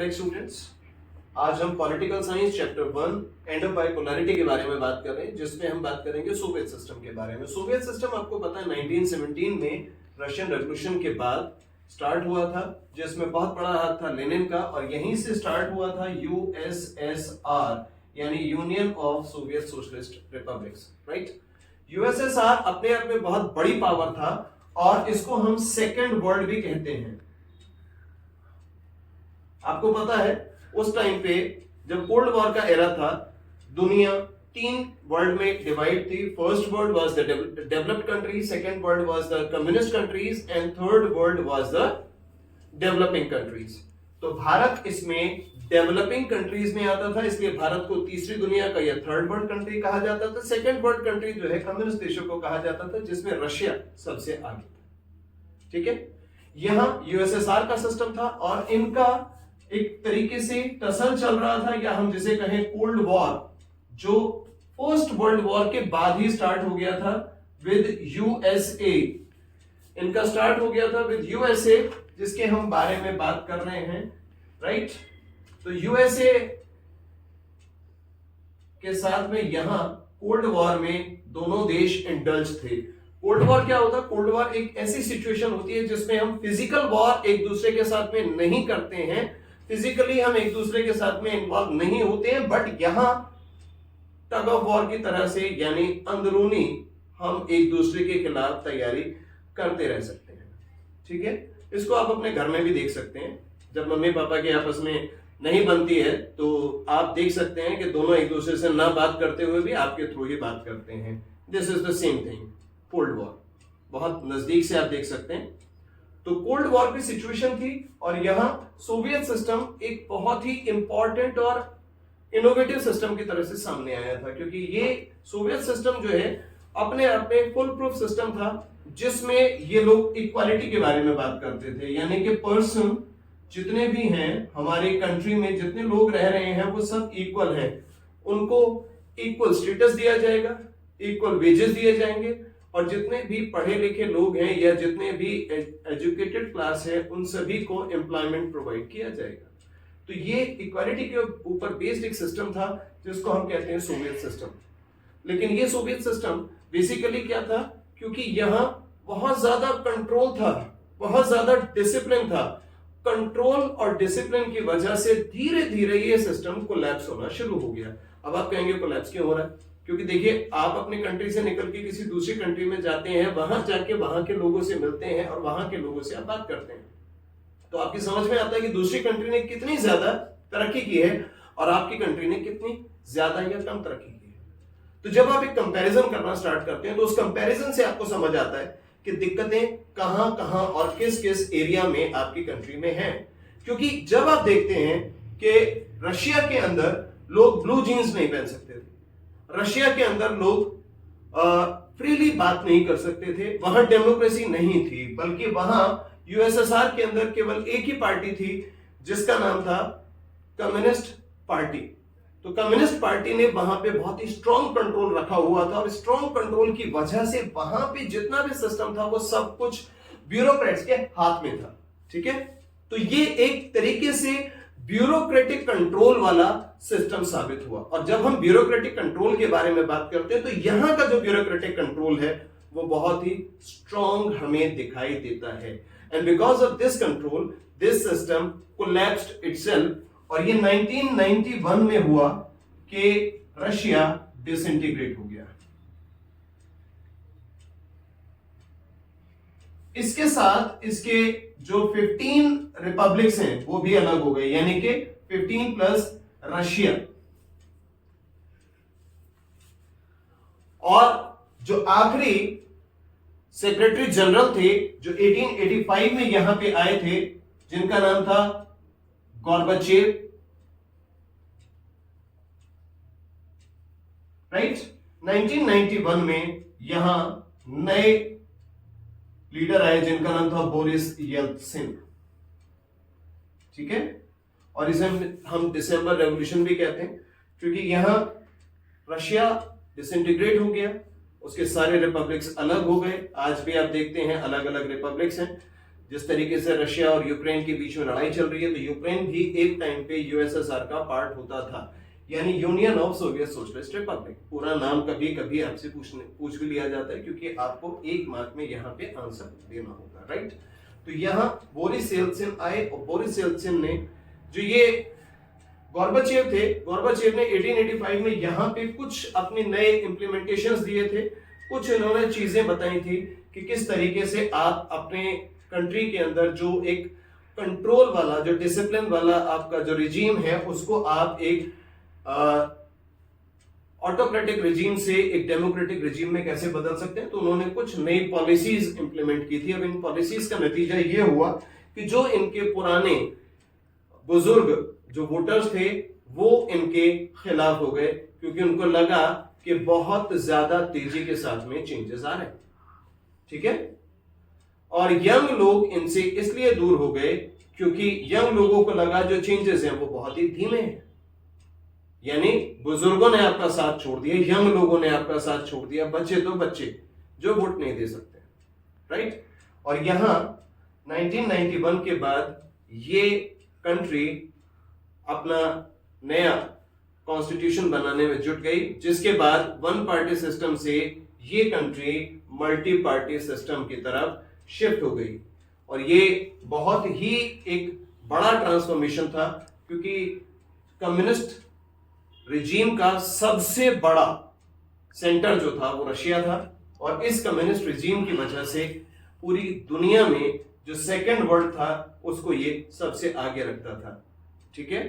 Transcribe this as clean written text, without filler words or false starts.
Back students. आज हम political science chapter 1 end of bipolarity के बारे में बात कर रहे हैं, जिसमें हम बात करेंगे सोवियत सिस्टम के बारे में। सोवियत सिस्टम आपको पता है 1917 में रशियन रेवोल्यूशन के बाद स्टार्ट हुआ था, जिसमें बहुत बड़ा हाथ था लेनिन का, और यहीं से स्टार्ट हुआ था यूएसएसआर यानी union of Soviet socialist republics. Right, USSR अपने आप में बहुत बड़ी पावर था और इसको हम सेकेंड वर्ल्ड भी कहते हैं। आपको पता है उस टाइम पे जब कोल्ड वॉर का एरा था, दुनिया तीन वर्ल्ड में डिवाइड थी। First world was the developed countries, second world was the communist countries and third world was the developing countries. तो भारत इसमें डेवलपिंग कंट्रीज में आता था, इसलिए भारत को तीसरी दुनिया का या थर्ड वर्ल्ड कंट्री कहा जाता था। सेकंड वर्ल्ड कंट्री जो है कम्युनिस्ट देशों को कहा जाता था, जिसमें रशिया सबसे आगे था। ठीक है, यहां यूएसएसआर का सिस्टम था और इनका एक तरीके से टसल चल रहा था, या हम जिसे कहें कोल्ड वॉर, जो फर्स्ट वर्ल्ड वॉर के बाद ही स्टार्ट हो गया था विद यूएसए। इनका स्टार्ट हो गया था विद यूएसए, जिसके हम बारे में बात कर रहे हैं। राइट, तो यूएसए के साथ में यहां कोल्ड वॉर में दोनों देश इंडल्ज थे। कोल्ड वॉर क्या होता है? कोल्ड वॉर एक ऐसी सिचुएशन होती है जिसमें हम फिजिकल वॉर एक दूसरे के साथ में नहीं करते हैं, फिजिकली हम एक दूसरे के साथ में इन्वॉल्व नहीं होते हैं, बट यहां टग ऑफ वॉर की तरह से यानी अंदरूनी हम एक दूसरे के खिलाफ तैयारी करते रह सकते हैं। ठीक है, इसको आप अपने घर में भी देख सकते हैं। जब मम्मी पापा के आपस में नहीं बनती है तो आप देख सकते हैं कि दोनों एक दूसरे से ना बात करते हुए भी आपके थ्रू ही बात करते हैं। This is the same thing, cold war बहुत नजदीक से आप देख सकते हैं। तो कोल्ड वॉर की सिचुएशन थी और यहां सोवियत सिस्टम एक बहुत ही इंपॉर्टेंट और इनोवेटिव सिस्टम की तरह से सामने आया था, क्योंकि ये सोवियत सिस्टम जो है अपने आप में फुल प्रूफ सिस्टम था, जिसमें ये लोग इक्वालिटी के बारे में बात करते थे। यानी कि पर्सन जितने भी हैं हमारे कंट्री में, जितने लोग रह रहे हैं वो सब इक्वल हैं, उनको इक्वल स्टेटस दिया जाएगा, इक्वल वेजेस दिए जाएंगे, और जितने भी पढ़े लिखे लोग हैं या जितने भी एजुकेटेड क्लास है उन सभी को एम्प्लॉयमेंट प्रोवाइड किया जाएगा। तो ये इक्वालिटी के ऊपर बेस्ड एक सिस्टम था जिसको हम कहते हैं सोवियत सिस्टम। लेकिन ये सोवियत सिस्टम बेसिकली क्या था? क्योंकि यहाँ बहुत ज्यादा कंट्रोल था, बहुत ज्यादा डिसिप्लिन था। कंट्रोल और डिसिप्लिन की वजह से धीरे धीरे ये सिस्टम कोलैप्स होना शुरू हो गया। अब आप कहेंगे कोलैप्स क्यों हो रहा है? क्योंकि देखिए, आप अपने कंट्री से निकल के किसी दूसरी कंट्री में जाते हैं, वहां जाके वहां के लोगों से मिलते हैं और वहां के लोगों से आप बात करते हैं, तो आपकी समझ में आता है कि दूसरी कंट्री ने कितनी ज्यादा तरक्की की है और आपकी कंट्री ने कितनी ज्यादा या कम तरक्की की है। तो जब आप एक कंपैरिजन करना स्टार्ट करते हैं तो उस कंपैरिजन से आपको समझ आता है कि दिक्कतें कहां कहां और किस किस एरिया में आपकी कंट्री में हैं। क्योंकि जब आप देखते हैं कि रशिया के अंदर लोग ब्लू जीन्स नहीं पहन सकते थे, रशिया के अंदर लोग फ्रीली बात नहीं कर सकते थे, वहां डेमोक्रेसी नहीं थी, बल्कि वहां यूएसएसआर के अंदर केवल एक ही पार्टी थी जिसका नाम था कम्युनिस्ट पार्टी। तो कम्युनिस्ट पार्टी ने वहां पे बहुत ही स्ट्रॉन्ग कंट्रोल रखा हुआ था, और स्ट्रॉन्ग कंट्रोल की वजह से वहां पे जितना भी सिस्टम था वो सब कुछ ब्यूरोक्रेट्स के हाथ में था। ठीक है, तो ये एक तरीके से ब्यूरोक्रेटिक कंट्रोल वाला सिस्टम साबित हुआ। और जब हम ब्यूरोक्रेटिक कंट्रोल के बारे में बात करते हैं तो यहां का जो ब्यूरोक्रेटिक कंट्रोल है वो बहुत ही स्ट्रॉन्ग हमें दिखाई देता है। And because of this control this system collapsed itself, और ये 1991 में हुआ कि रशिया डिसइंटीग्रेट हो गया। इसके साथ इसके जो 15 रिपब्लिक्स हैं वो भी अलग हो गए, यानी कि 15 प्लस रशिया। और जो आखिरी सेक्रेटरी जनरल थे जो 1885 में यहां पे आए थे, जिनका नाम था गॉर्बाचेव। राइट, 1991 में यहां नए लीडर आए जिनका नाम था बोरिस येल्त्सिन। ठीक है, और इसे हम दिसंबर रेवोल्यूशन भी कहते हैं, क्योंकि यहां रशिया डिसइंटीग्रेट हो गया, उसके सारे रिपब्लिक्स अलग हो गए। आज भी आप देखते हैं अलग अलग रिपब्लिक्स हैं, जिस तरीके से रशिया और यूक्रेन के बीच में लड़ाई चल रही है, तो यूक्रेन भी एक टाइम पे यूएसएसआर का पार्ट होता था, यानी union of Soviet socialist Republic. पूरा नाम कभी कभी आपसे पूछ भी लिया जाता है, क्योंकि आपको एक मार्क में यहाँ पे आंसर देना होगा, राइट। तो यहाँ बोरिस येल्त्सिन आए, और बोरिस येल्त्सिन ने, जो ये गोर्बाचेव थे, गोर्बाचेव ने 1885 में यहाँ पे कुछ अपने नए इंप्लीमेंटेशंस दिए थे, कुछ इन्होंने चीजें बताई थी कि किस तरीके से आप अपने कंट्री के अंदर जो एक कंट्रोल वाला, जो डिसिप्लिन वाला आपका जो रिजीम है, उसको आप एक ऑटोक्रेटिक रिजीम से एक डेमोक्रेटिक रिजीम में कैसे बदल सकते हैं। तो उन्होंने कुछ नई पॉलिसीज इंप्लीमेंट की थी। अब इन पॉलिसीज का नतीजा ये हुआ कि जो इनके पुराने बुजुर्ग जो वोटर्स थे वो इनके खिलाफ हो गए, क्योंकि उनको लगा कि बहुत ज्यादा तेजी के साथ में चेंजेस आ रहे हैं, ठीक है। और यंग लोग इनसे इसलिए दूर हो गए क्योंकि यंग लोगों को लगा जो चेंजेस हैं वो बहुत ही धीमे हैं, यानी बुजुर्गों ने आपका साथ छोड़ दिया, यंग लोगों ने आपका साथ छोड़ दिया, बच्चे तो बच्चे जो वोट नहीं दे सकते, राइट। और यहां 1991 के बाद ये कंट्री अपना नया कॉन्स्टिट्यूशन बनाने में जुट गई, जिसके बाद वन पार्टी सिस्टम से ये कंट्री मल्टी पार्टी सिस्टम की तरफ शिफ्ट हो गई। और ये बहुत ही एक बड़ा ट्रांसफॉर्मेशन था, क्योंकि कम्युनिस्ट रिजीम का सबसे बड़ा सेंटर जो था वो रशिया था, और इस कम्युनिस्ट रिजीम की वजह से पूरी दुनिया में जो सेकेंड वर्ल्ड था उसको ये सबसे आगे रखता था, ठीक है।